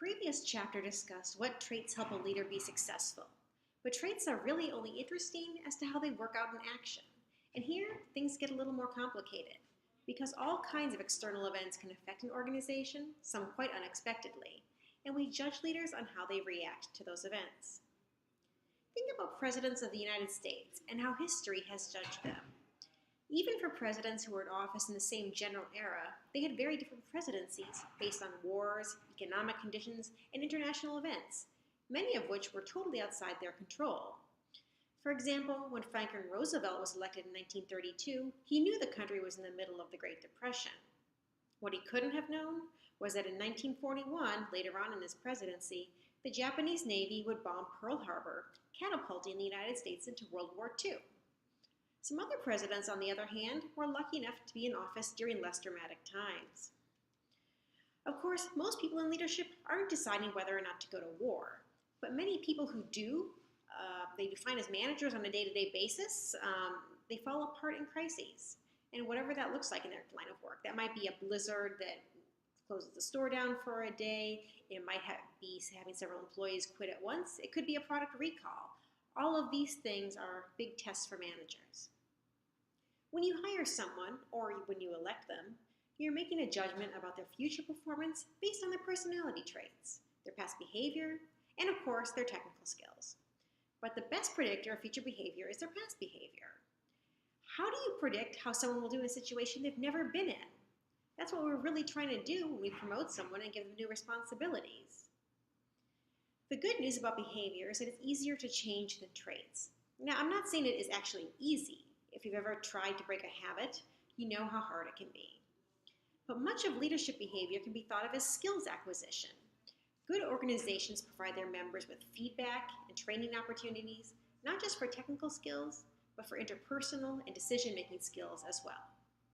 previous chapter discussed what traits help a leader be successful, but traits are really only interesting as to how they work out in action. And here, things get a little more complicated, because all kinds of external events can affect an organization, some quite unexpectedly, and we judge leaders on how they react to those events. Think about presidents of the United States and how history has judged them. Even for presidents who were in office in the same general era, they had very different presidencies based on wars, economic conditions, and international events, many of which were totally outside their control. For example, when Franklin Roosevelt was elected in 1932, he knew the country was in the middle of the Great Depression. What he couldn't have known was that in 1941, later on in his presidency, the Japanese Navy would bomb Pearl Harbor, catapulting the United States into World War II. Some other presidents, on the other hand, were lucky enough to be in office during less dramatic times. Of course, most people in leadership aren't deciding whether or not to go to war, but many people who do, they define as managers on a day-to-day basis, they fall apart in crises. And whatever that looks like in their line of work. That might be a blizzard that closes the store down for a day. It might be having several employees quit at once. It could be a product recall. All of these things are big tests for managers. When you hire someone, or when you elect them, you're making a judgment about their future performance based on their personality traits, their past behavior, and of course, their technical skills. But the best predictor of future behavior is their past behavior. How do you predict how someone will do in a situation they've never been in? That's what we're really trying to do when we promote someone and give them new responsibilities. The good news about behavior is that it's easier to change than traits. Now, I'm not saying it is actually easy. If you've ever tried to break a habit, you know how hard it can be. But much of leadership behavior can be thought of as skills acquisition. Good organizations provide their members with feedback and training opportunities, not just for technical skills, but for interpersonal and decision-making skills as well.